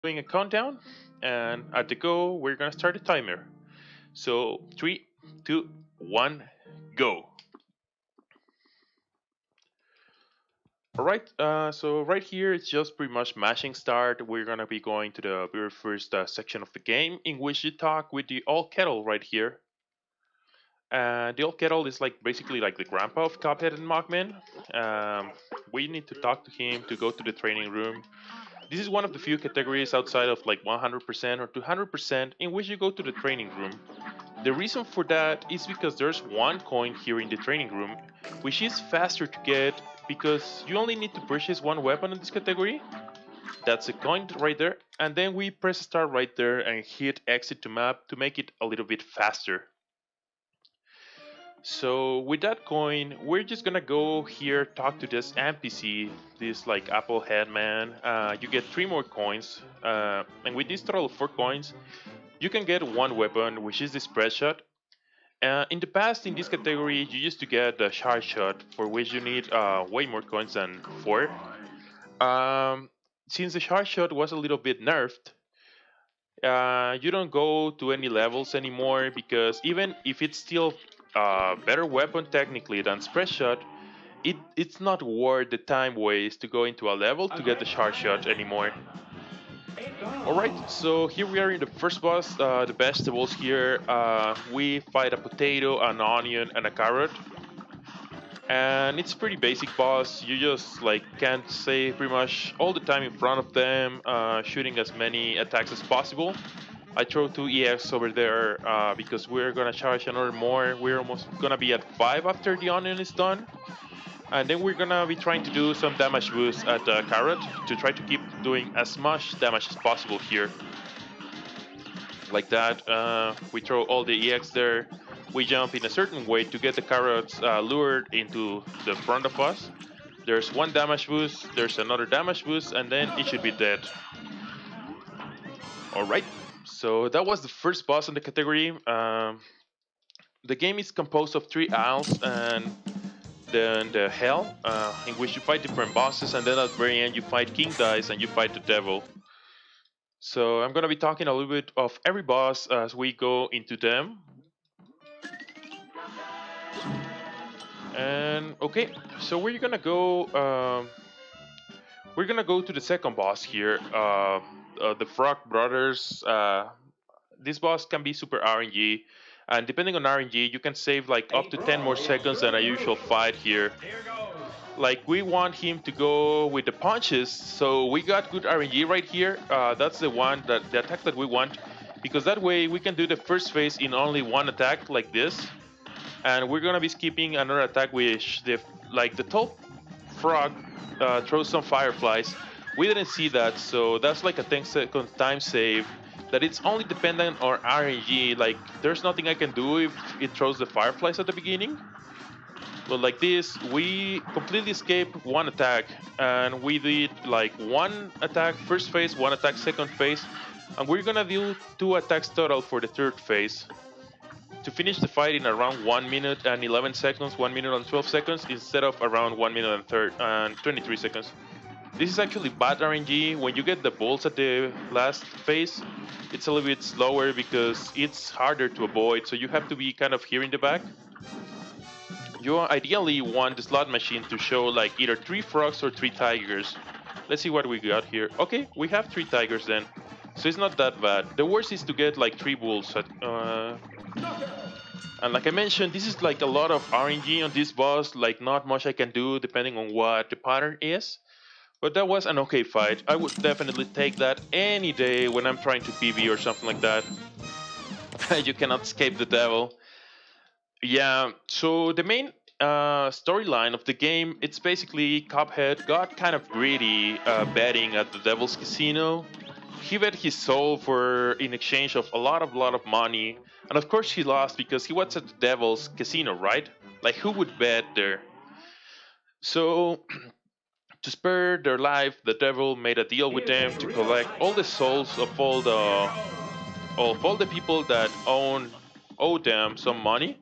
doing a countdown, and at the go, we're gonna start a timer. So three, two, one, go. All right. So right here, it's just pretty much mashing start. We're gonna be going to the very first section of the game, in which you talk with the old kettle right here. The old kettle is like basically like the grandpa of Cuphead and Mugman. Um, we need to talk to him to go to the training room. This is one of the few categories outside of like 100% or 200% in which you go to the training room. The reason for that is because there's one coin here in the training room, which is faster to get because you only need to purchase one weapon in this category. That's a coin right there, and then we press start right there and hit exit to map to make it a little bit faster. So with that coin, we're just gonna go here, talk to this NPC, this like apple head man. You get 3 more coins, and with this total of 4 coins, you can get one weapon, which is the spread shot. In the past, in this category, you used to get the shard shot, for which you need way more coins than 4. Um, since the shard shot was a little bit nerfed, you don't go to any levels anymore because even if it's still a better weapon technically than spread shot, it's not worth the time waste to go into a level to get the shard shot anymore. Alright, so here we are in the first boss, the vegetables here. We fight a potato, an onion, and a carrot. And it's pretty basic boss. You just like can't stay pretty much all the time in front of them, shooting as many attacks as possible. I throw 2 EX over there because we're gonna charge another more. We're almost gonna be at 5 after the onion is done. And then we're gonna be trying to do some damage boost at the carrot to try to keep doing as much damage as possible here. Like that, we throw all the EX there. We jump in a certain way to get the carrots lured into the front of us. There's one damage boost, there's another damage boost, and then it should be dead. Alright, so that was the first boss in the category. The game is composed of 3 aisles and then the hell, in which you fight different bosses, and then at the very end you fight King Dice and you fight the devil. So I'm gonna be talking a little bit of every boss as we go into them. And okay, so we're gonna go. We're gonna go to the second boss here, the Frog Brothers. This boss can be super RNG, and depending on RNG, you can save like up to 10 more seconds than a usual fight here. Like we want him to go with the punches, so we got good RNG right here. That's the one that the attack that we want, because that way we can do the first phase in only one attack like this, and we're gonna be skipping another attack which the top frog throws some fireflies. We didn't see that, so that's like a 10-second time save. That it's only dependent on RNG. Like there's nothing I can do if it throws the fireflies at the beginning. But like this, we completely escaped one attack, and we did like one attack first phase, one attack second phase, and we're gonna do 2 attacks total for the third phase to finish the fight in around 1 minute and 11 seconds, 1 minute and 12 seconds, instead of around 1 minute and 23 seconds. This is actually bad RNG. When you get the bolts at the last phase, it's a little bit slower because it's harder to avoid, so you have to be kind of here in the back. You ideally want the slot machine to show like either 3 frogs or 3 tigers. Let's see what we got here. Okay, we have 3 tigers then, so it's not that bad. The worst is to get like 3 bulls. And like I mentioned, this is like a lot of RNG on this boss, like not much I can do depending on what the pattern is. But that was an okay fight. I would definitely take that any day when I'm trying to PB or something like that. You cannot escape the devil. Yeah, so the main storyline of the game, it's basically Cuphead got kind of greedy betting at the Devil's Casino. He bet his soul for in exchange of a lot of money, and of course he lost because he was at the Devil's Casino, right? Like who would bet there? So to spare their life, the devil made a deal with them to collect all the souls of all the people that owe them some money.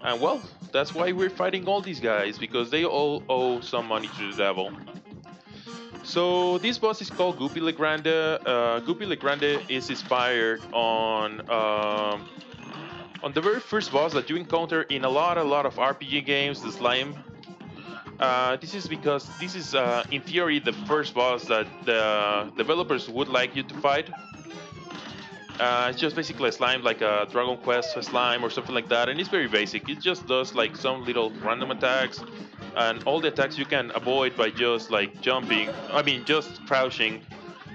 And well, that's why we're fighting all these guys, because they all owe some money to the devil. So this boss is called Goopy Le Grande. Goopy Le Grande is inspired on the very first boss that you encounter in a lot of RPG games, the slime. This is because this is, in theory, the first boss that the developers would like you to fight. It's just basically a slime, like a Dragon Quest slime or something like that, and it's very basic. It just does like some little random attacks, and all the attacks you can avoid by just like jumping. I mean, just crouching.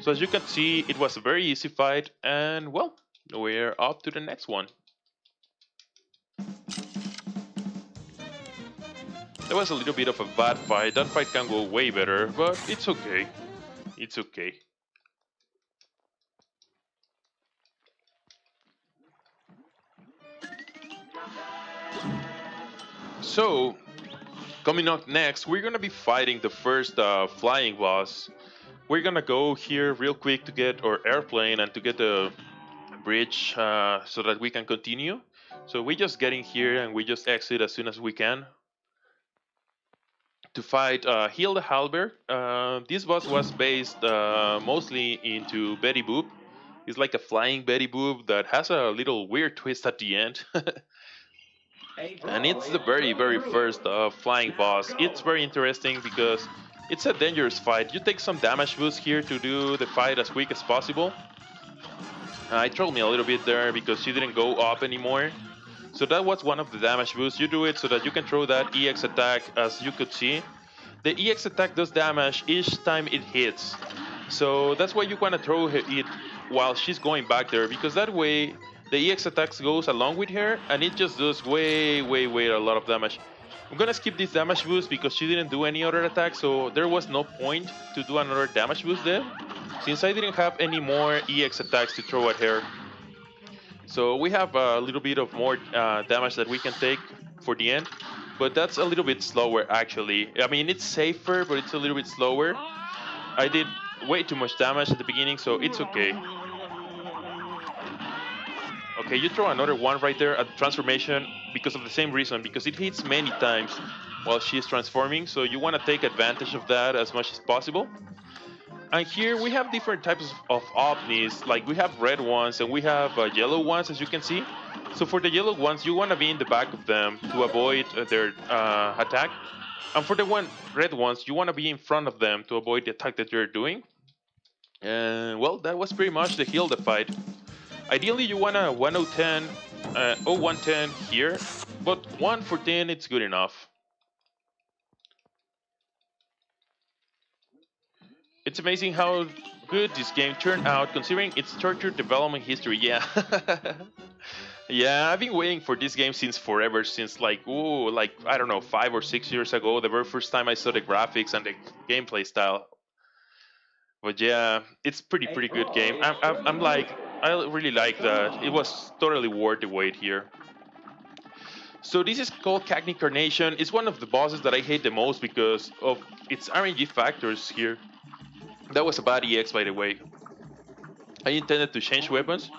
So as you can see, it was a very easy fight, and well, we're up to the next one. That was a little bit of a bad fight. That fight can go way better, but it's okay. It's okay. So, coming up next, we're gonna be fighting the first flying boss. We're gonna go here real quick to get our airplane and to get the bridge so that we can continue. So we just get in here and we just exit as soon as we can to fight Hilda Berg. This boss was based mostly into Betty Boop. It's like a flying Betty Boop that has a little weird twist at the end. And it's the very first flying boss. It's very interesting because it's a dangerous fight. You take some damage boost here to do the fight as quick as possible. It trolled me a little bit there because she didn't go up anymore. So that was one of the damage boosts. You do it so that you can throw that EX attack, as you could see. The EX attack does damage each time it hits. So that's why you want to throw it while she's going back there, because that way the EX attacks goes along with her and it just does way a lot of damage. I'm gonna skip this damage boost because she didn't do any other attack, so there was no point to do another damage boost there, since I didn't have any more EX attacks to throw at her. So we have a little bit of more damage that we can take for the end, but that's a little bit slower actually. I mean, it's safer, but it's a little bit slower. I did way too much damage at the beginning, so it's okay. Okay, you throw another one right there at transformation because of the same reason, because it hits many times while she's transforming, so you want to take advantage of that as much as possible. And here we have different types of ovnis, like we have red ones and we have yellow ones, as you can see. So for the yellow ones, you want to be in the back of them to avoid their attack. And for the red ones, you want to be in front of them to avoid the attack that you're doing. And well, that was pretty much the Hilda fight. Ideally, you want a 1-0-10, 0-1-10 here, but 1 for 10, it's good enough. It's amazing how good this game turned out considering its tortured development history. Yeah. Yeah, I've been waiting for this game since forever, since like, ooh, like, I don't know, 5 or 6 years ago, the very first time I saw the graphics and the gameplay style. But yeah, it's pretty good game. I'm like, I really like that. It was totally worth the wait here. So this is called Cagney Carnation. It's one of the bosses that I hate the most because of its RNG factors here. That was a bad EX, by the way. I intended to change weapons.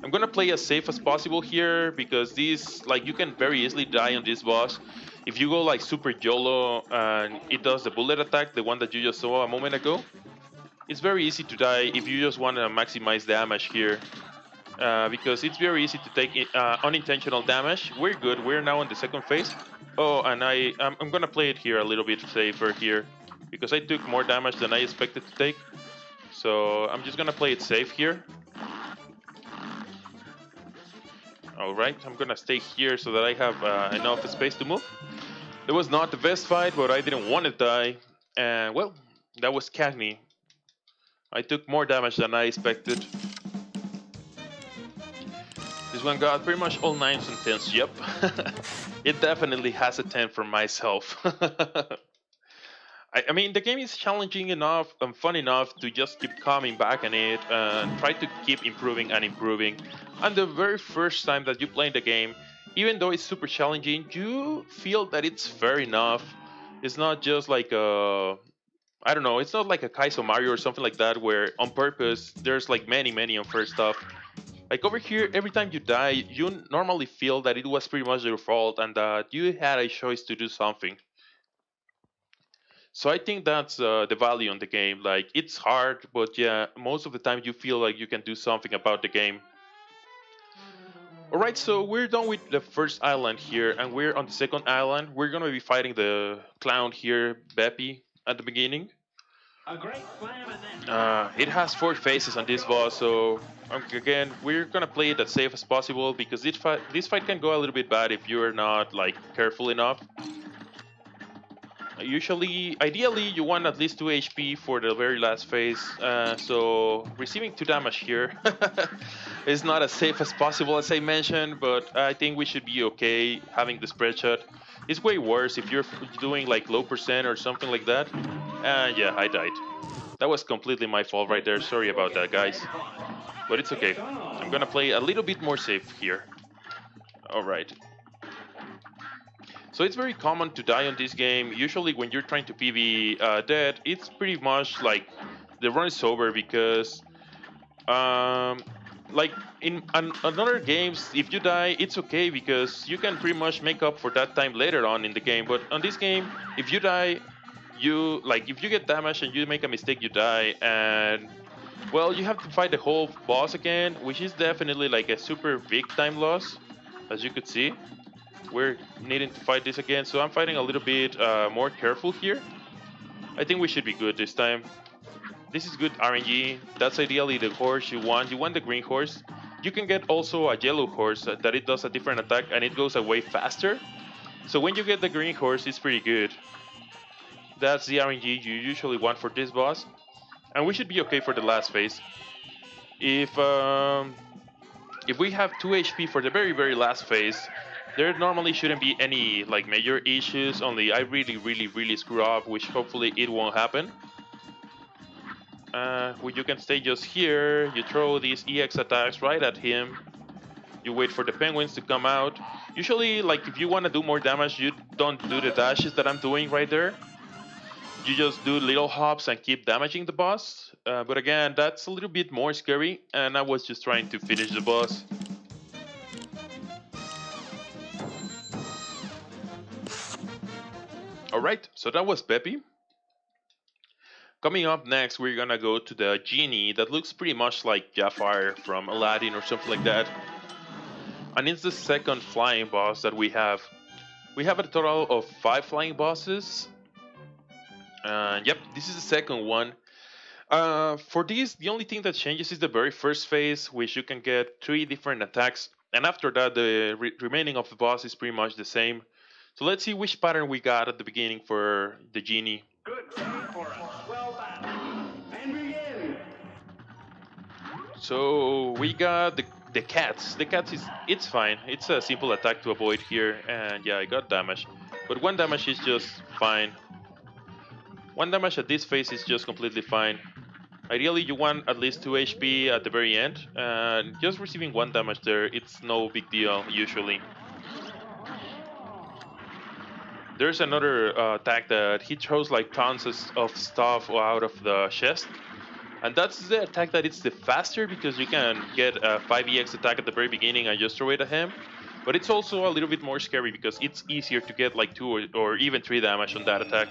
I'm gonna play as safe as possible here because this, like, you can very easily die on this boss. If you go like super YOLO and it does the bullet attack, the one that you just saw a moment ago, it's very easy to die if you just want to maximize damage here. Because it's very easy to take unintentional damage. We're good. We're now in the second phase. Oh, and I'm gonna play it here a little bit safer here because I took more damage than I expected to take. So I'm just gonna play it safe here. Alright, I'm gonna stay here so that I have enough space to move. It was not the best fight, but I didn't want to die. And well, that was Cagney. I took more damage than I expected. This one got pretty much all 9s and 10s, yep. It definitely has a 10 for myself. I mean, the game is challenging enough and fun enough to just keep coming back on it and try to keep improving and improving. And the very first time that you play the game, even though it's super challenging, you feel that it's fair enough. It's not just like a, I don't know, it's not like a Kaizo Mario or something like that where on purpose there's like many unfair stuff. Like over here, every time you die, you normally feel that it was pretty much your fault and that you had a choice to do something. So I think that's the value on the game. Like, it's hard, but yeah, most of the time you feel like you can do something about the game. Alright, so we're done with the first island here, and we're on the second island. We're gonna be fighting the clown here, Beppi, at the beginning. It has 4 phases on this boss, so again, we're gonna play it as safe as possible because this fight can go a little bit bad if you're not like careful enough. Usually, ideally, you want at least 2 HP for the very last phase, so receiving 2 damage here is not as safe as possible as I mentioned, but I think we should be okay having the spread shot. It's way worse if you're doing like low percent or something like that. Yeah, I died. That was completely my fault right there, sorry about that guys. But it's okay, I'm gonna play a little bit more safe here. Alright. So it's very common to die on this game. Usually when you're trying to PB dead, it's pretty much like the run is over because like in other games, if you die, it's okay because you can pretty much make up for that time later on in the game. But on this game, if you die, if you get damaged and you make a mistake, you die, and well, you have to fight the whole boss again, which is definitely like a super big time loss, as you could see. We're needing to fight this again, so I'm fighting a little bit more careful here. I think we should be good this time. This is good RNG. That's ideally the horse you want. You want the green horse. You can get also a yellow horse that it does a different attack and it goes away faster. So when you get the green horse, it's pretty good. That's the RNG you usually want for this boss. And we should be okay for the last phase. If we have 2 HP for the very last phase, there normally shouldn't be any like major issues, only I really screw up, which hopefully it won't happen. You can stay just here, you throw these EX attacks right at him, you wait for the penguins to come out. Usually, like if you want to do more damage, you don't do the dashes that I'm doing right there. You just do little hops and keep damaging the boss. But again, that's a little bit more scary, and I was just trying to finish the boss. Alright, so that was Beppi. Coming up next, we're gonna go to the genie that looks pretty much like Jafar from Aladdin or something like that. And it's the second flying boss that we have. We have a total of 5 flying bosses. Yep, this is the second one. For this, the only thing that changes is the very first phase, which you can get 3 different attacks. And after that, the remaining of the boss is pretty much the same. So let's see which pattern we got at the beginning for the genie. Good day for us. Well done. And begin. So we got the cats. The cats it's fine. It's a simple attack to avoid here, and yeah, I got damage. But 1 damage is just fine. 1 damage at this phase is just completely fine. Ideally, you want at least 2 HP at the very end, and just receiving 1 damage there, it's no big deal usually. There's another attack that he throws like tons of stuff out of the chest. And that's the attack that it's the faster because you can get a 5EX attack at the very beginning and just throw it at him. But it's also a little bit more scary because it's easier to get like 2 or even 3 damage on that attack.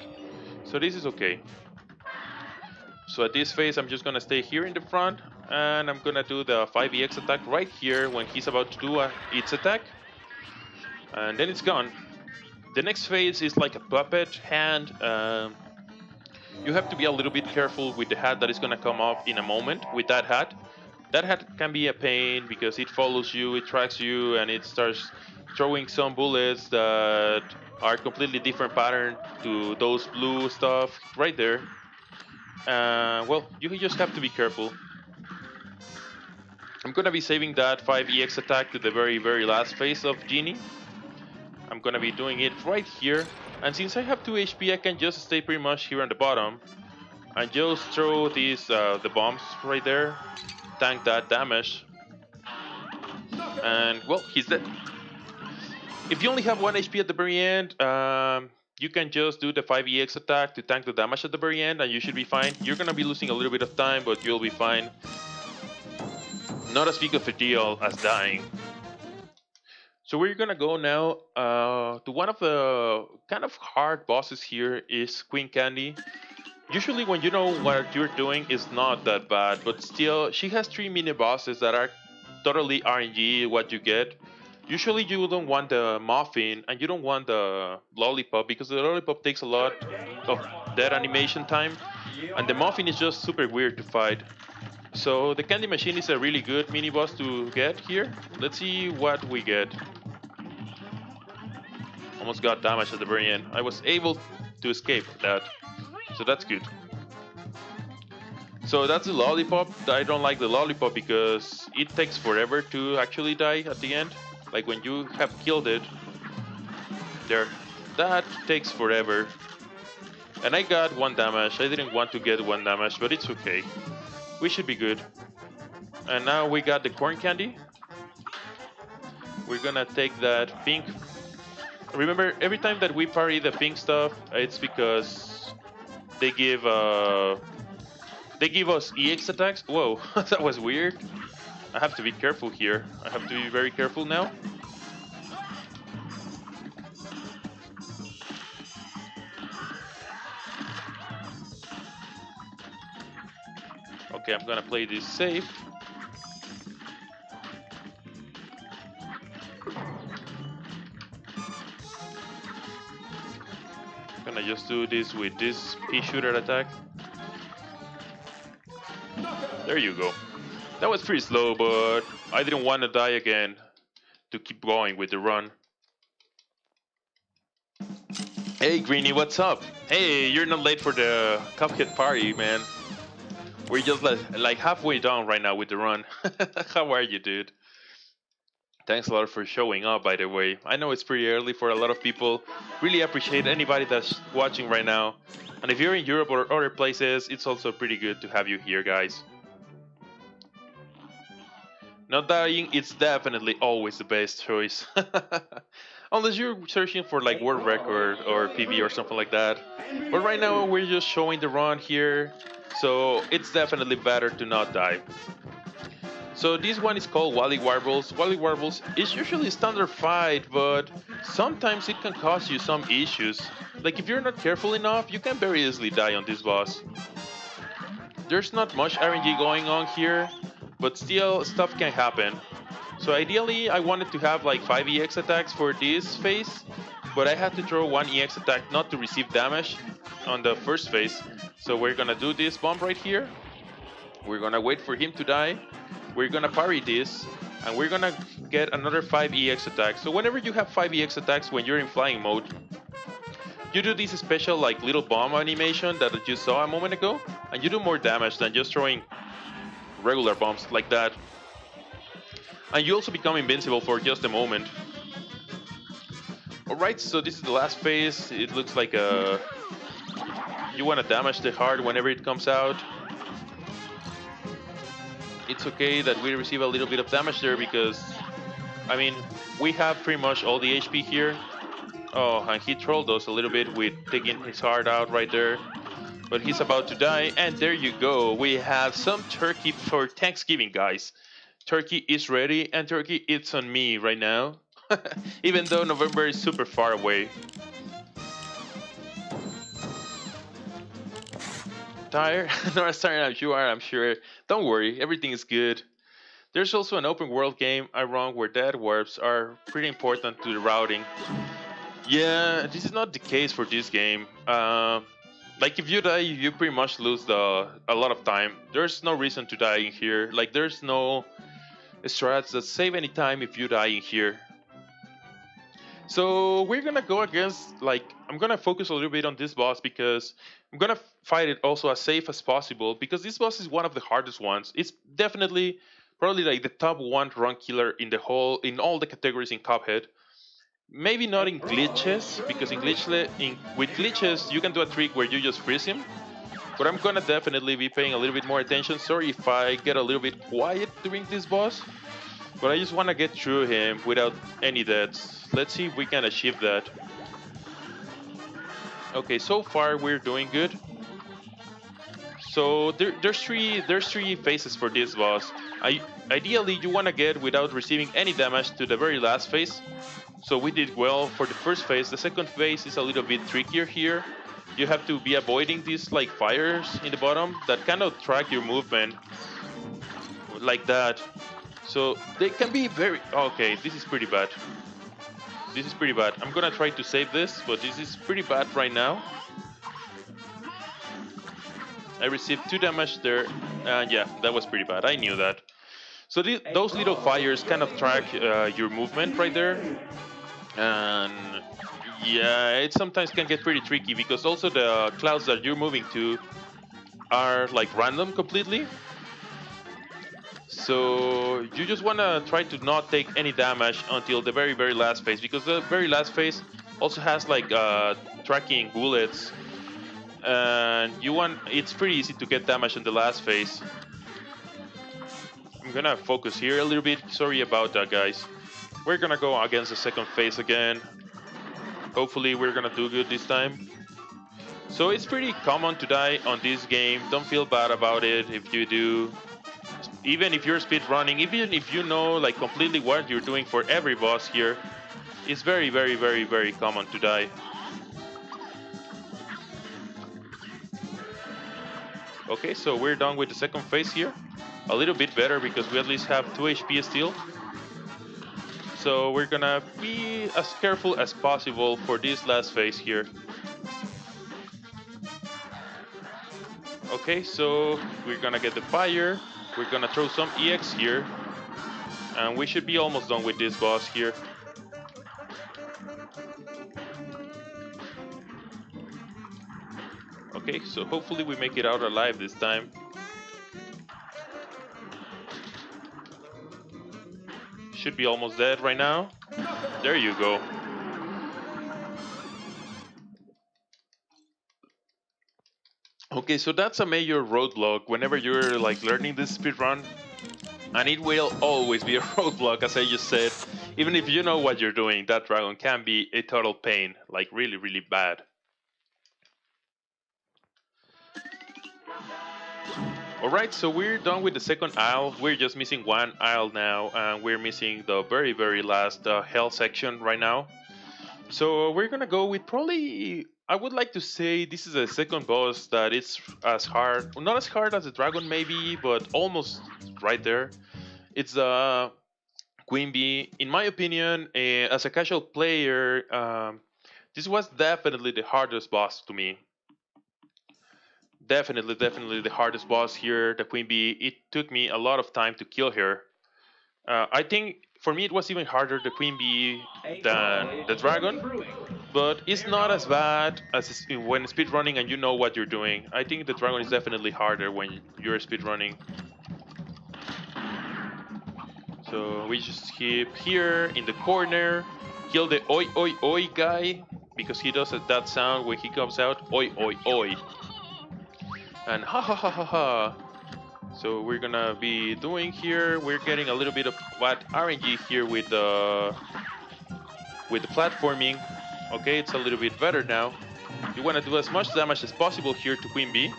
So this is okay. So at this phase, I'm just gonna stay here in the front and I'm gonna do the 5EX attack right here when he's about to do its attack. And then it's gone. The next phase is like a puppet hand. You have to be a little bit careful with the hat that is going to come up in a moment with that hat. That hat can be a pain because it follows you, it tracks you, and it starts throwing some bullets that are completely different pattern to those blue stuff right there. Well, you just have to be careful. I'm going to be saving that 5EX attack to the very last phase of Genie. I'm gonna be doing it right here, and since I have 2 HP, I can just stay pretty much here on the bottom and just throw these the bombs right there, tank that damage, and well, he's dead. If you only have 1 HP at the very end, you can just do the 5EX attack to tank the damage at the very end, and you should be fine. You're gonna be losing a little bit of time, but you'll be fine. Not as big of a deal as dying. So we're gonna go now to one of the kind of hard bosses here is Queen Candy. Usually when you know what you're doing is not that bad, but still she has three mini bosses that are totally RNG what you get. Usually you don't want the muffin and you don't want the lollipop because the lollipop takes a lot of that animation time and the muffin is just super weird to fight. So the candy machine is a really good mini boss to get here. Let's see what we get. Almost got damaged at the very end. I was able to escape that, so that's good. So that's the lollipop. I don't like the lollipop because it takes forever to actually die at the end. Like when you have killed it, there, that takes forever. And I got one damage. I didn't want to get one damage, but it's okay. We should be good. And now we got the corn candy. We're gonna take that pink. Remember, every time that we parry the pink stuff, it's because they give us EX attacks. Whoa, that was weird. I have to be careful here. I have to be very careful now. Okay, I'm gonna play this safe. Gonna just do this with this pea shooter attack. There you go. That was pretty slow, but I didn't want to die again to keep going with the run. Hey Greenie, what's up? Hey, you're not late for the Cuphead party, man. We're just like halfway done right now with the run. How are you, dude? Thanks a lot for showing up, by the way. I know it's pretty early for a lot of people. Really appreciate anybody that's watching right now. And if you're in Europe or other places, it's also pretty good to have you here, guys. Not dying, it's definitely always the best choice. Unless you're searching for like world record or PB or something like that. But right now we're just showing the run here, so it's definitely better to not die. So this one is called Wally Warbles. Wally Warbles is usually a standard fight, but sometimes it can cause you some issues. Like if you're not careful enough, you can very easily die on this boss. There's not much RNG going on here, but still stuff can happen. So ideally I wanted to have like 5 EX attacks for this phase, but I had to throw 1 EX attack not to receive damage on the first phase. So we're gonna do this bomb right here. We're gonna wait for him to die. We're gonna parry this, and we're gonna get another 5 EX attacks. So whenever you have 5 EX attacks when you're in flying mode, you do this special like little bomb animation that you saw a moment ago, and you do more damage than just throwing regular bombs like that. And you also become invincible for just a moment. Alright, so this is the last phase. It looks like you wanna damage the heart whenever it comes out. It's okay that we receive a little bit of damage there because, I mean, we have pretty much all the HP here. Oh, and he trolled us a little bit with taking his heart out right there. But he's about to die, and there you go. We have some turkey for Thanksgiving, guys. Turkey is ready, and turkey it's on me right now. Even though November is super far away. Tired? Not as tired as you are, I'm sure. Don't worry, everything is good. There's also an open world game I run where dead warps are pretty important to the routing. Yeah, this is not the case for this game. Like if you die, you pretty much lose a lot of time. There's no reason to die in here. Like there's no strats that save any time if you die in here. So we're gonna go against, like, I'm gonna focus a little bit on this boss because I'm gonna fight it also as safe as possible because this boss is one of the hardest ones. It's definitely probably like the top 1 run killer in in all the categories in Cuphead. Maybe not in glitches, because with glitches you can do a trick where you just freeze him. But I'm gonna definitely be paying a little bit more attention. Sorry if I get a little bit quiet during this boss, but I just wanna get through him without any deaths. Let's see if we can achieve that. Okay, so far we're doing good. So there's three phases for this boss. Ideally, you want to get without receiving any damage to the very last phase. So we did well for the first phase. The second phase is a little bit trickier here. You have to be avoiding these like fires in the bottom that cannot track your movement like that. So they can be very... Okay, this is pretty bad. This is pretty bad. I'm gonna try to save this, but this is pretty bad right now. I received 2 damage there, and yeah, that was pretty bad. I knew that. So those little fires kind of track your movement right there, and yeah, it sometimes can get pretty tricky because also the clouds that you're moving to are like random completely. So you just want to try to not take any damage until the very last phase, because the very last phase also has like tracking bullets, and it's pretty easy to get damage in the last phase. I'm gonna focus here a little bit. Sorry about that, guys. We're gonna go against the second phase again. Hopefully we're gonna do good this time. So it's pretty common to die on this game. Don't feel bad about it if you do. Even if you're speed running, even if you know like completely what you're doing for every boss here, it's very common to die. Okay, so we're done with the second phase here. A little bit better because we at least have 2 HP still. So we're gonna be as careful as possible for this last phase here. Okay, so we're gonna get the fire. We're gonna throw some EX here. And we should be almost done with this boss here. Okay, so hopefully we make it out alive this time. Should be almost dead right now. There you go. Okay, so that's a major roadblock whenever you're like learning this speedrun. And it will always be a roadblock, as I just said. Even if you know what you're doing, that dragon can be a total pain, like really bad. Alright, so we're done with the second aisle. We're just missing one aisle now, and we're missing the very last hell section right now. So we're gonna go with probably... I would like to say this is a second boss that is as hard, not as hard as the dragon maybe, but almost right there. It's Queen Bee. In my opinion, as a casual player, this was definitely the hardest boss to me. Definitely the hardest boss here, the Queen Bee. It took me a lot of time to kill her. I think for me it was even harder the Queen Bee than the dragon, but it's not as bad as when speedrunning and you know what you're doing. I think the dragon is definitely harder when you're speedrunning. So we just keep here in the corner, kill the oi oi oi guy, because he does that sound when he comes out, oi oi oi. And ha ha ha ha ha. So we're gonna be doing here, we're getting a little bit of what RNG here with the platforming. Okay, it's a little bit better now. You wanna do as much damage as possible here to Queen Bee,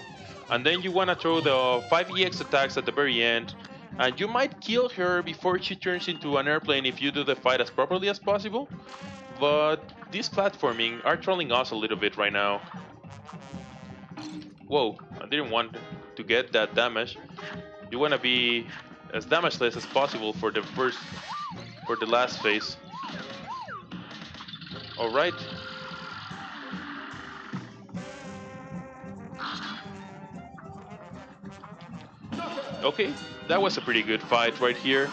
and then you wanna throw the 5 EX attacks at the very end, and you might kill her before she turns into an airplane if you do the fight as properly as possible. But these platforming are trolling us a little bit right now. Whoa, I didn't want to get that damage. You want to be as damageless as possible for the last phase. All right. Okay, that was a pretty good fight right here.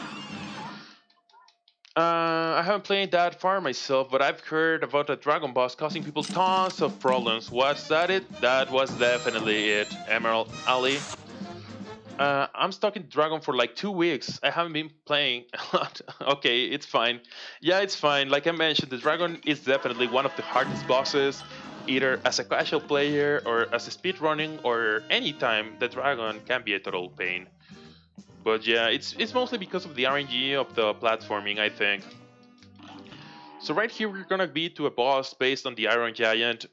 I haven't played that far myself, but I've heard about the Dragon Boss causing people tons of problems. Was that it? That was definitely it, Emerald Alley. I'm stuck in Dragon for like 2 weeks. I haven't been playing a lot. Okay, it's fine. Yeah, it's fine. Like I mentioned, the Dragon is definitely one of the hardest bosses. Either as a casual player or as a speedrunning or anytime, the Dragon can be a total pain. But yeah, it's mostly because of the RNG of the platforming, I think. So right here we're gonna be to a boss based on the Iron Giant.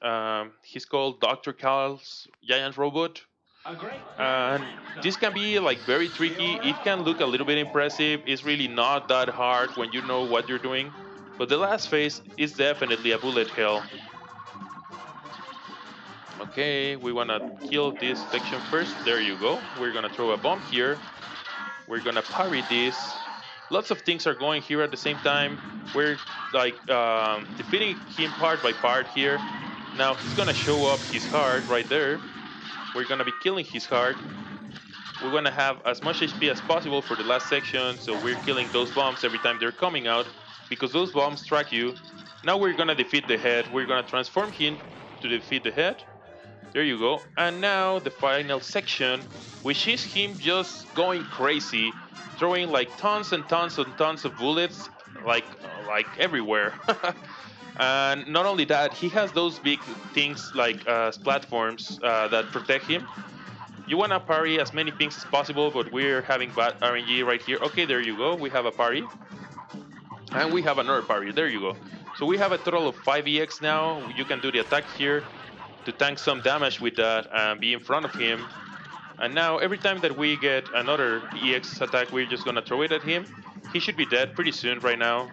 He's called Dr. Kahl's Giant Robot. A great And this can be like very tricky. It can look a little bit impressive. It's really not that hard when you know what you're doing. But the last phase is definitely a bullet hell. Okay, we wanna kill this section first. There you go. We're gonna throw a bomb here. We're gonna parry this. Lots of things are going here at the same time. We're like defeating him part by part here. Now he's gonna show up his heart right there. We're gonna be killing his heart. We want to have as much HP as possible for the last section, so we're killing those bombs every time they're coming out, because those bombs track you. Now we're gonna defeat the head. We're gonna transform him to defeat the head. There you go. And now the final section, which is him just going crazy, throwing like tons and tons and tons of bullets, like everywhere. And not only that, he has those big things like platforms that protect him. You want to parry as many pings as possible, but we're having bad RNG right here. Okay, there you go. We have a parry. And we have another parry. There you go. So we have a total of 5 EX now. You can do the attack here to tank some damage with that and be in front of him. And now every time that we get another EX attack, we're just going to throw it at him. He should be dead pretty soon right now.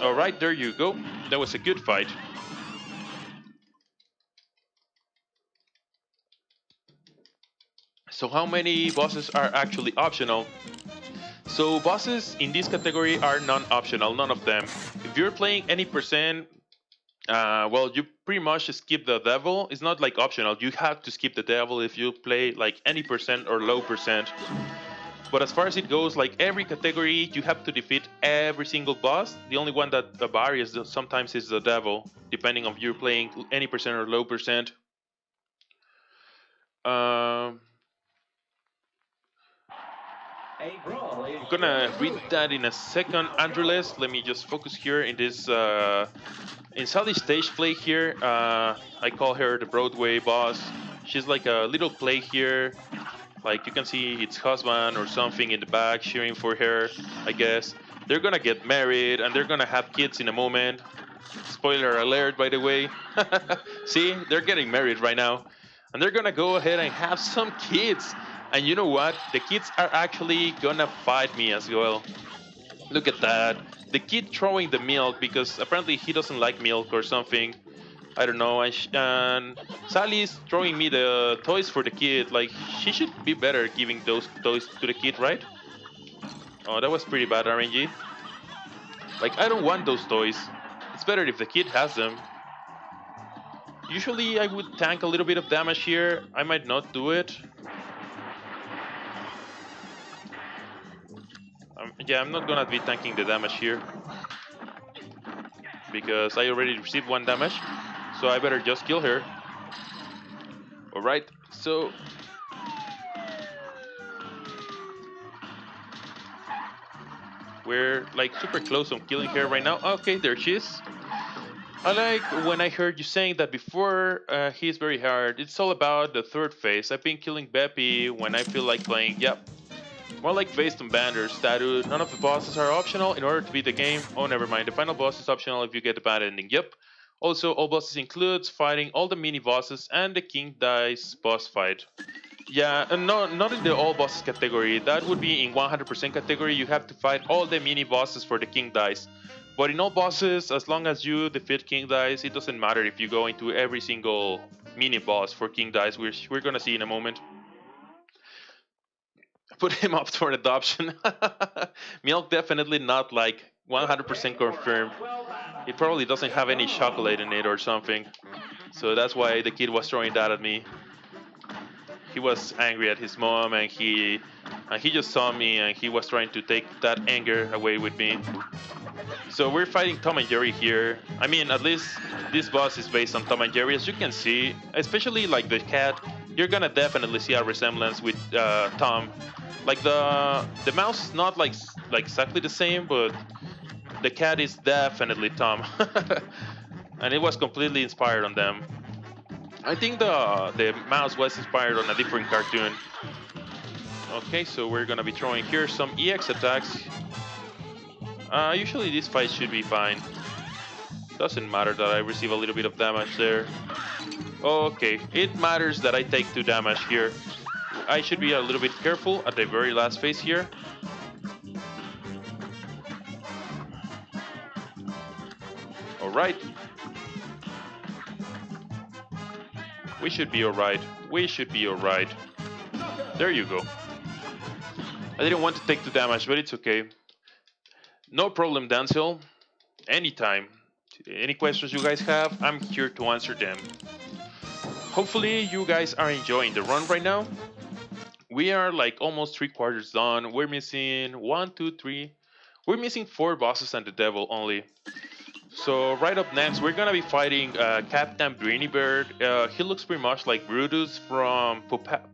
Alright, there you go. That was a good fight. So how many bosses are actually optional? So bosses in this category are non-optional, none of them. If you're playing any percent, well, you pretty much skip the devil. It's not like optional. You have to skip the devil if you play like any percent or low percent. But as far as it goes, like every category, you have to defeat every single boss. The only one that varies sometimes is the devil, depending on if you're playing any percent or low percent. I'm gonna read that in a second, Andreles. Let me just focus here in this in Sally's Stageplay here. I call her the Broadway boss. She's like a little play here. Like you can see its husband or something in the back cheering for her, I guess. They're gonna get married and they're gonna have kids in a moment. Spoiler alert, by the way. See, they're getting married right now. And they're gonna go ahead and have some kids. And you know what? The kids are actually gonna fight me as well. Look at that. The kid throwing the milk because apparently he doesn't like milk or something. I don't know. And Sally's throwing me the toys for the kid. Like, she should be better giving those toys to the kid, right? Oh, that was pretty bad RNG. Like, I don't want those toys. It's better if the kid has them. Usually I would tank a little bit of damage here. I might not do it. Yeah, I'm not gonna be tanking the damage here. Because I already received 1 damage. So I better just kill her. Alright, so... we're like super close on killing her right now. Okay, there she is. I like when I heard you saying that before he's very hard. It's all about the third phase. I've been killing Beppi when I feel like playing. Yep. More like based on banners, statue. None of the bosses are optional in order to beat the game. Oh, never mind. The final boss is optional if you get the bad ending. Yep. Also, all bosses includes fighting all the mini bosses and the King Dice boss fight. Yeah, and no, not in the all bosses category. That would be in 100% category. You have to fight all the mini bosses for the King Dice. But in all bosses, as long as you defeat King Dice, it doesn't matter if you go into every single mini boss for King Dice, which we're gonna see in a moment. Put him up for adoption. Milk definitely not like 100% confirmed. It probably doesn't have any chocolate in it or something. So that's why the kid was throwing that at me. He was angry at his mom and he just saw me and he was trying to take that anger away with me. So we're fighting Tom and Jerry here. I mean, at least this boss is based on Tom and Jerry, as you can see. Especially like the cat, you're gonna definitely see a resemblance with Tom. Like the mouse is not like exactly the same, but the cat is definitely Tom. And it was completely inspired on them. I think the mouse was inspired on a different cartoon. Okay, so we're gonna be throwing here some EX attacks. Usually this fight should be fine. Doesn't matter that I receive a little bit of damage there. Okay, it matters that I take 2 damage here. I should be a little bit careful at the very last phase here. Alright. We should be alright. We should be alright. There you go. I didn't want to take 2 damage, but it's okay. No problem, Dancil. Anytime. Any questions you guys have, I'm here to answer them. Hopefully you guys are enjoying the run right now. We are like almost 3/4 done. We're missing 1, 2, 3. We're missing 4 bosses and the devil only. So right up next, we're gonna be fighting Captain Brainy Bird. He looks pretty much like Brutus from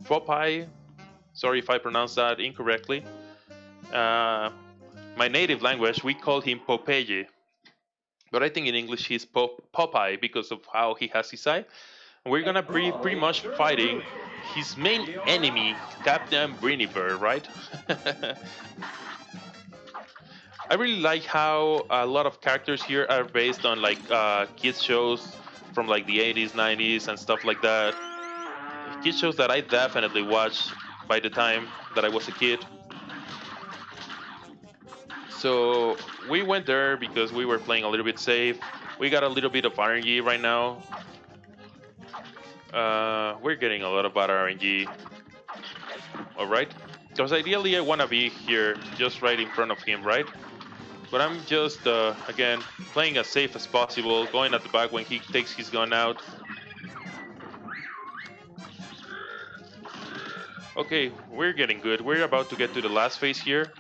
Popeye. Sorry if I pronounced that incorrectly. My native language, we call him Popeye. But I think in English he's Popeye because of how he has his eye. We're gonna be pretty much fighting his main enemy, Captain Brainy Bird, right? I really like how a lot of characters here are based on like kids shows from like the 80s, 90s, and stuff like that. Kids shows that I definitely watched by the time that I was a kid. So we went there because we were playing a little bit safe. We got a little bit of RNG right now. We're getting a lot of bad RNG. Alright? Because ideally I want to be here just right in front of him, right? But I'm just, again, playing as safe as possible, going at the back when he takes his gun out. Okay, we're getting good. We're about to get to the last phase here.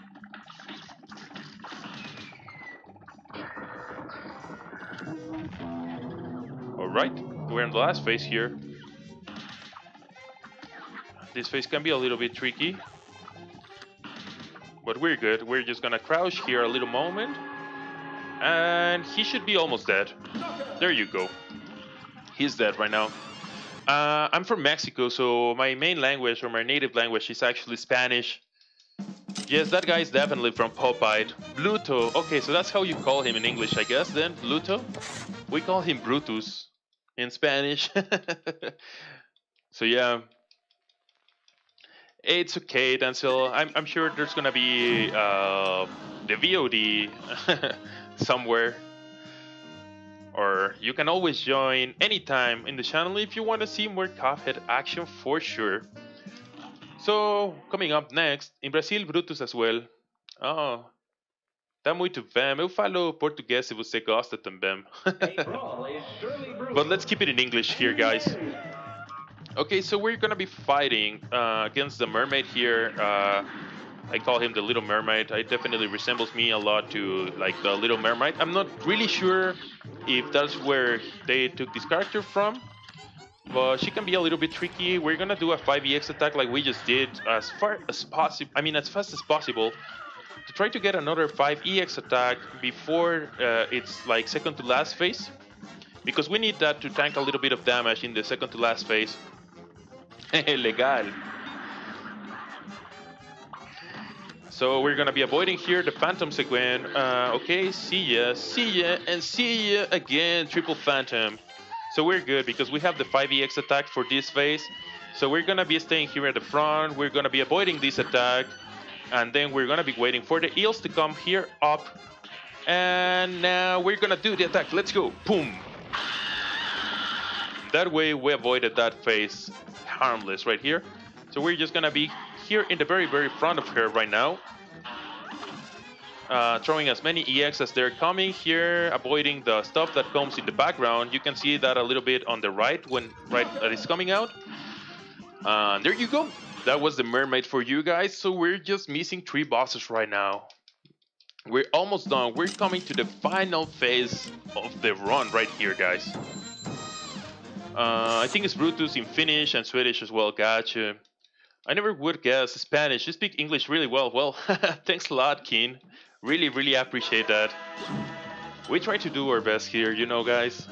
Alright, we're in the last phase here. This phase can be a little bit tricky. But we're good. We're just gonna crouch here a little moment. And he should be almost dead. There you go. He's dead right now. I'm from Mexico, so my main language or my native language is actually Spanish. Yes, that guy is definitely from Popeye. Bluto. Okay, so that's how you call him in English, I guess, then? Bluto? We call him Brutus in Spanish. So yeah. It's okay, Denzel. I'm sure there's gonna be the VOD somewhere. Or you can always join anytime in the channel if you want to see more Cuphead action for sure. So, coming up next, in Brazil, Brutus as well. Oh, tá muito bem. Eu falo português se você gosta também. But let's keep it in English here, guys. Okay, so we're gonna be fighting against the mermaid here. I call him the Little Mermaid. It definitely resembles me a lot to like the Little Mermaid. I'm not really sure if that's where they took this character from, but she can be a little bit tricky. We're gonna do a 5EX attack like we just did as far as possible. I mean, as fast as possible to try to get another 5EX attack before it's like second to last phase, because we need that to tank a little bit of damage in the second to last phase. Legal. So we're gonna be avoiding here the phantoms again. Okay, see ya, and see ya again, triple phantom. So we're good because we have the 5EX attack for this phase. So we're gonna be staying here at the front. We're gonna be avoiding this attack, and then we're gonna be waiting for the eels to come here up. And now we're gonna do the attack. Let's go, boom. That way we avoided that phase, harmless right here. So we're just gonna be here in the very, very front of her right now. Throwing as many EX as they're coming here, avoiding the stuff that comes in the background. You can see that a little bit on the right when that is coming out. There you go. That was the mermaid for you guys. So we're just missing 3 bosses right now. We're almost done. We're coming to the final phase of the run right here, guys. I think it's Brutus in Finnish and Swedish as well. Gotcha. I never would guess Spanish. You speak English really well. Well, thanks a lot, Keen. Really, really appreciate that. We try to do our best here, you know, guys.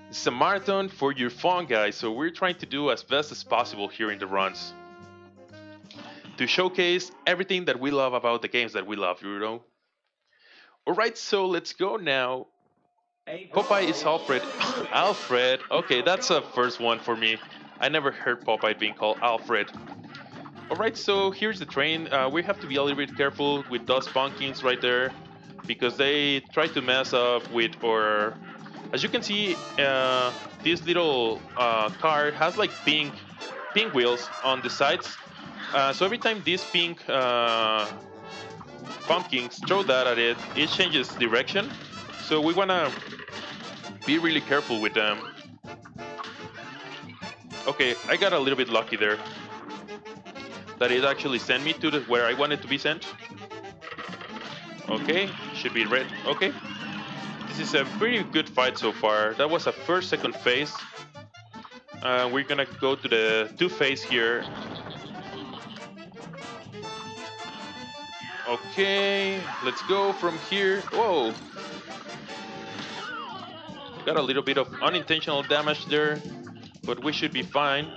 It's a marathon for your fun, guys. So we're trying to do as best as possible here in the runs to showcase everything that we love about the games that we love, you know. All right, so let's go now. Popeye is Alfred. Alfred. Okay, that's a first one for me. I never heard Popeye being called Alfred. Alright, so here's the train. We have to be a little bit careful with those pumpkins right there because they try to mess up with our. As you can see, this little car has like pink wheels on the sides. So every time these pink pumpkins throw that at it, it changes direction. So we wanna be really careful with them. Okay, I got a little bit lucky there. That it actually sent me to where I wanted to be sent. Okay, should be red. Okay, this is a pretty good fight so far. That was a second phase. We're gonna go to the 2 phase here. Okay, let's go from here. Whoa! Got a little bit of unintentional damage there, but we should be fine.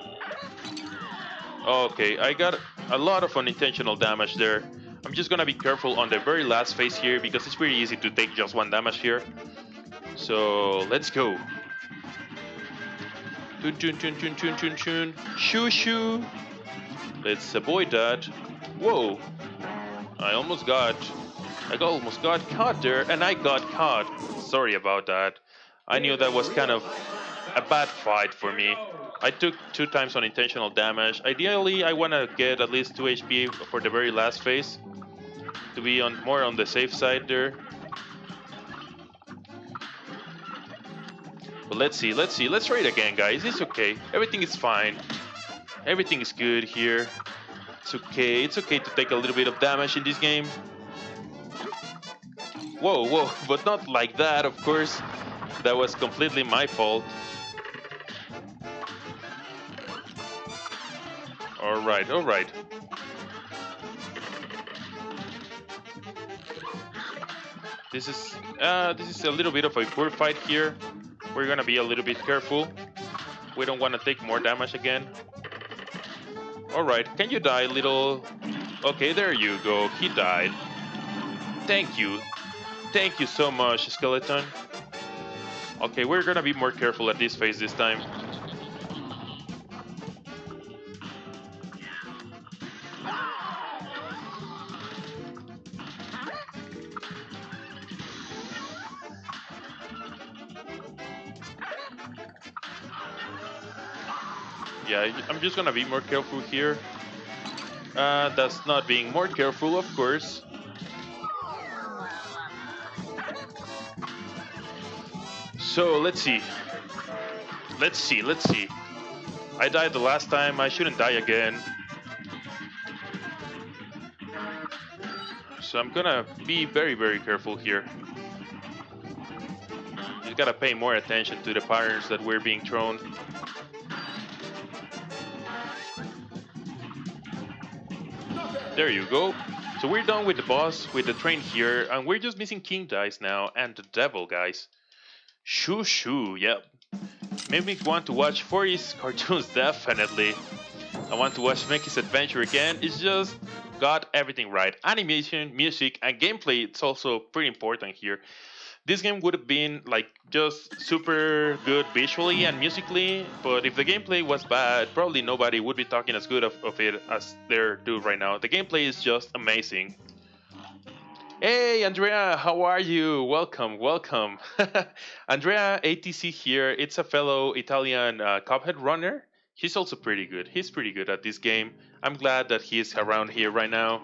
Okay, I got a lot of unintentional damage there. I'm just gonna be careful on the very last phase here because it's pretty easy to take just 1 damage here. So let's go. Tun tun tun tun tun tun tun. Shoo shoo. Let's avoid that. Whoa! I almost got caught there, and I got caught. Sorry about that. I knew that was kind of a bad fight for me. I took 2 times unintentional damage. Ideally, I want to get at least 2 HP for the very last phase to be more on the safe side there. But let's see. Let's try it again, guys. It's okay. Everything is fine. Everything is good here. It's okay. It's okay to take a little bit of damage in this game. Whoa, but not like that, of course. That was completely my fault. Alright. This is a little bit of a poor fight here. We're gonna be a little bit careful. We don't want to take more damage again. Alright, can you die, little... Okay, there you go. He died. Thank you. Thank you so much, skeleton. Okay, we're gonna be more careful at this phase this time. Yeah, I'm just gonna be more careful here. That's not being more careful, of course. So, let's see. I died the last time, I shouldn't die again. So I'm gonna be very, very careful here. You gotta pay more attention to the patterns that we're being thrown. There you go. So we're done with the boss, with the train here, and we're just missing King Dice now, and the Devil, guys. Shoo, yep. Made me want to watch 40s cartoons, definitely. I want to watch Mickey's Adventure again. It's just got everything right. Animation, music, and gameplay, it's also pretty important here. This game would have been like just super good visually and musically, but if the gameplay was bad, probably nobody would be talking as good of it as they're doing right now. The gameplay is just amazing. Hey Andrea, how are you? Welcome. Andrea ATC here. It's a fellow Italian Cuphead runner. He's also pretty good. He's pretty good at this game. I'm glad that he's around here right now.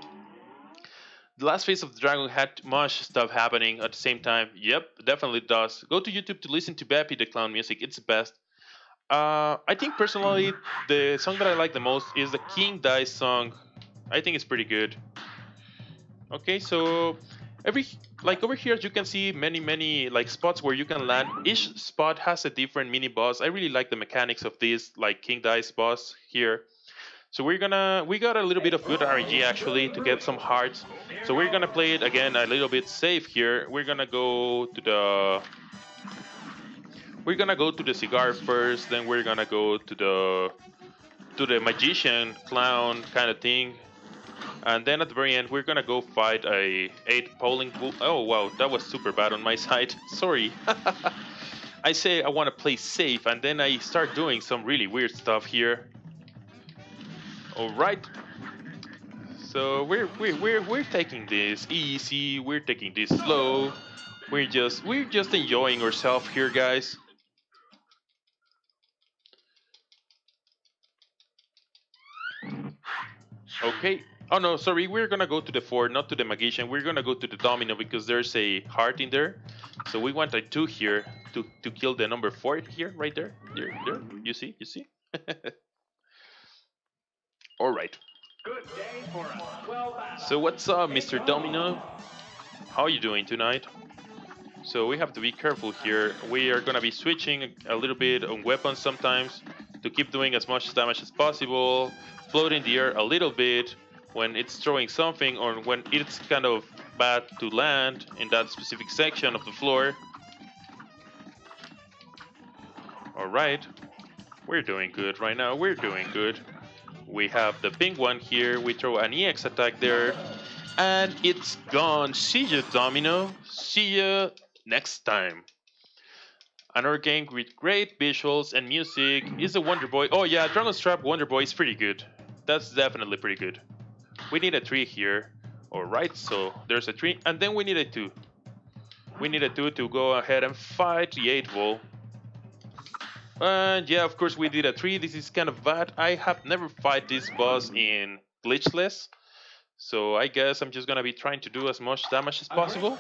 The last phase of the Dragon had much stuff happening at the same time. Yep, definitely does. Go to YouTube to listen to Beppi the Clown music. It's the best. I think personally, the song that I like the most is the King Dice song. I think it's pretty good. Okay, so over here you can see many like spots where you can land. Each spot has a different mini boss. I really like the mechanics of this like King Dice boss here. So we got a little bit of good RNG actually to get some hearts. So we're gonna play it again a little bit safe here. We're gonna go to the cigar first, then we're gonna go to the magician clown kind of thing. And then at the very end, we're gonna go fight a 8 polling bull. Oh wow, that was super bad on my side. Sorry. I say I want to play safe, and then I start doing some really weird stuff here. All right. So we're taking this easy. We're taking this slow. We're just enjoying ourselves here, guys. Okay. Oh no, sorry. We're gonna go to the 4, not to the magician. We're gonna go to the domino because there's a heart in there. So we want a 2 here to kill the number 4 here, right there. There. You see? You see? All right. Good day for a swell battle. So what's up, Mr. Domino? How you doing tonight? So we have to be careful here. We are gonna be switching a little bit on weapons sometimes to keep doing as much damage as possible. Float in the air a little bit when it's throwing something or when it's kind of bad to land in that specific section of the floor. Alright, we're doing good right now, we're doing good. We have the pink one here, we throw an EX attack there, and it's gone. See ya, Domino. See ya next time. Another game with great visuals and music is a Wonder Boy. Oh yeah, Dragon's Trap Wonder Boy is pretty good. That's definitely pretty good. We need a 3 here. Alright, so there's a 3, and then we need a 2. We need a 2 to go ahead and fight the 8 ball. And yeah, of course we did a 3. This is kind of bad. I have never fight this boss in glitchless. So I guess I'm just gonna be trying to do as much damage as possible.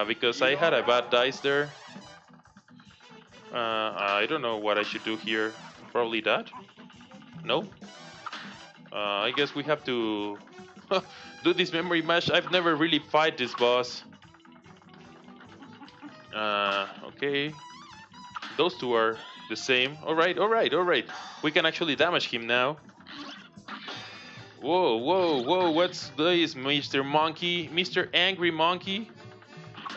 Because I had a bad dice there. I don't know what I should do here. Probably that? No? I guess we have to do this memory match. I've never really fight this boss. Okay. Those two are the same. Alright. We can actually damage him now. Whoa. What's this, Mr. Monkey? Mr. Angry Monkey?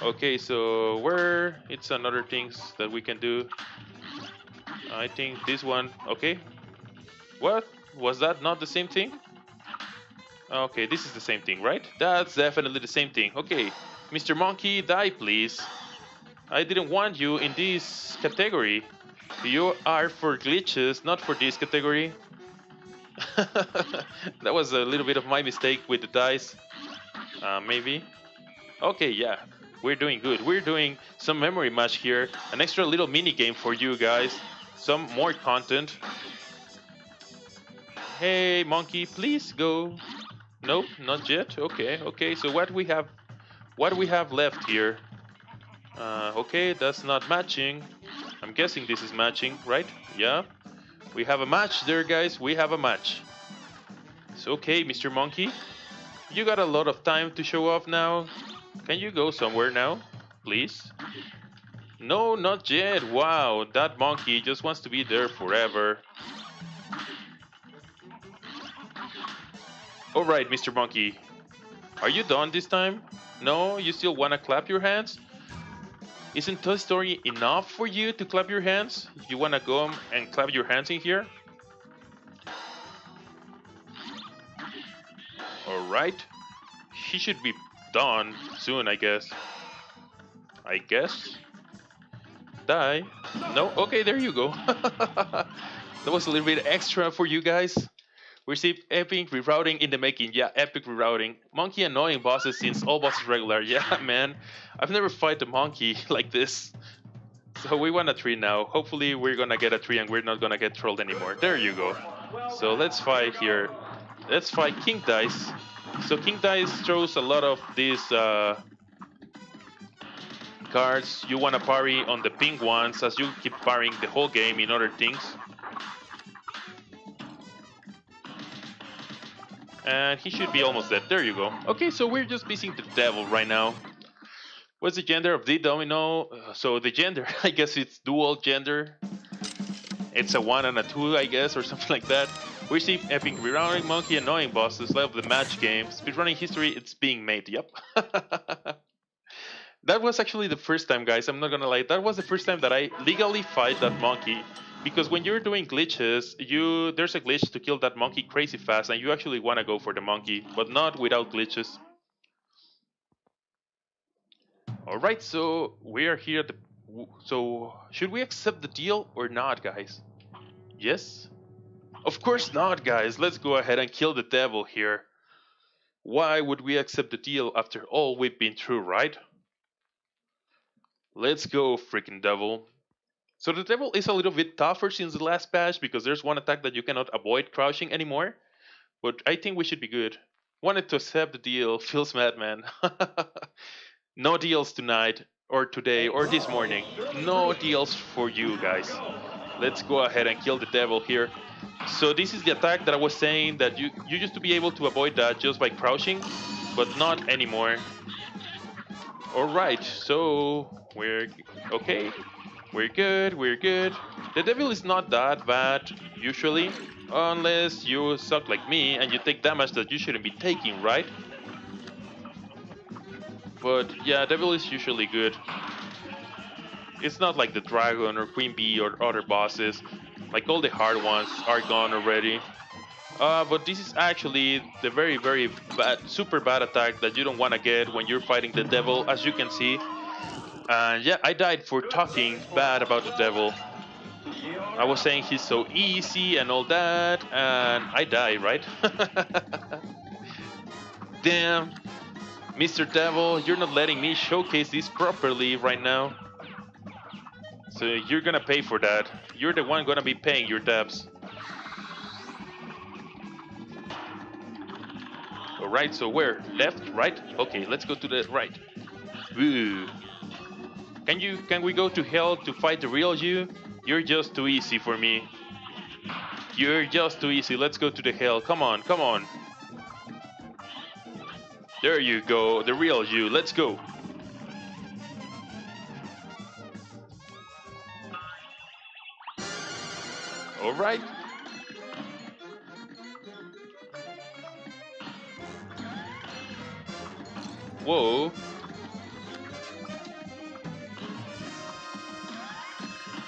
Okay, so where it's another things that we can do. I think this one. Okay. What? Was that not the same thing? Okay, this is the same thing, right? That's definitely the same thing. Okay, Mr. Monkey, die please. I didn't want you in this category. You are for glitches, not for this category. That was a little bit of my mistake with the dice. Maybe. Okay, yeah. We're doing good. We're doing some memory match here. An extra little mini game for you guys. Some more content. Hey, monkey, please go. Nope, not yet. Okay. So what we have left here? Okay, that's not matching. I'm guessing this is matching, right? Yeah. We have a match there, guys. We have a match. So okay, Mr. Monkey, you got a lot of time to show off now. Can you go somewhere now, please? No, not yet. Wow, that monkey just wants to be there forever. Alright, Mr. Monkey. Are you done this time? No, you still wanna clap your hands? Isn't Toy Story enough for you to clap your hands? You wanna go and clap your hands in here? Alright. He should be done soon, I guess. Die. No? Okay, there you go. That was a little bit extra for you guys. We see epic rerouting in the making. Yeah, epic rerouting. Monkey annoying bosses since all bosses regular. Yeah, man. I've never fight a monkey like this. So we want a 3 now. Hopefully we're gonna get a 3 and we're not gonna get trolled anymore. There you go. So let's fight here. Let's fight King Dice. So King Dice throws a lot of these cards. You wanna parry on the pink ones as you keep parrying the whole game in other things. And he should be almost dead. There you go. Okay, so we're just beating the devil right now. What's the gender of the domino? So the gender, I guess it's dual gender. It's a 1 and a 2, I guess, or something like that. We see epic rerouting, monkey annoying bosses, love the match game. Speedrunning history, it's being made. Yep. That was actually the first time, guys. I'm not gonna lie. That was the first time that I legally fight that monkey because when you're doing glitches, there's a glitch to kill that monkey crazy fast, and you actually want to go for the monkey, but not without glitches. All right, so we are here. So should we accept the deal or not, guys? Yes? Of course not, guys. Let's go ahead and kill the devil here. Why would we accept the deal after all we've been through, right? Let's go, freaking devil. So the devil is a little bit tougher since the last patch because there's one attack that you cannot avoid crouching anymore. But I think we should be good. Wanted to accept the deal. Feels madman. No deals tonight, or today, or this morning. No deals for you guys. Let's go ahead and kill the devil here. So this is the attack that I was saying that you used to be able to avoid that just by crouching, but not anymore. Alright, so we're okay. We're good, we're good. The devil is not that bad, usually. Unless you suck like me and you take damage that you shouldn't be taking, right? But yeah, devil is usually good. It's not like the dragon or queen bee or other bosses. Like all the hard ones are gone already. But this is actually the very bad, super bad attack that you don't want to get when you're fighting the devil, as you can see. And yeah, I died for talking bad about the devil. I was saying he's so easy and all that, and I die, right? Damn, Mr. Devil, you're not letting me showcase this properly right now. So you're gonna pay for that. You're the one gonna be paying your debts. Alright, so where? Left? Right? Okay, let's go to the right. Woo. Can we go to hell to fight the real you? You're just too easy for me. You're just too easy. Let's go to the hell. Come on, come on. There you go, the real you. Let's go. Alright. Whoa.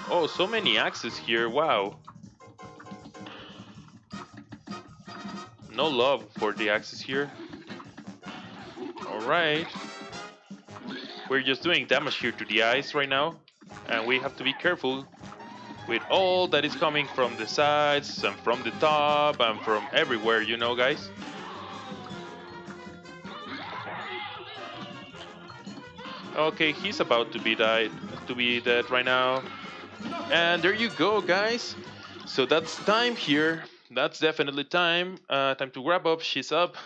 Oh, so many axes here. Wow. No love for the axes here. Alright. We're just doing damage here to the eyes right now. And we have to be careful with all that is coming from the sides and from the top and from everywhere, you know, guys. Okay, he's about to be dead right now. And there you go, guys. So that's time here. That's definitely time. Time to wrap up. She's up.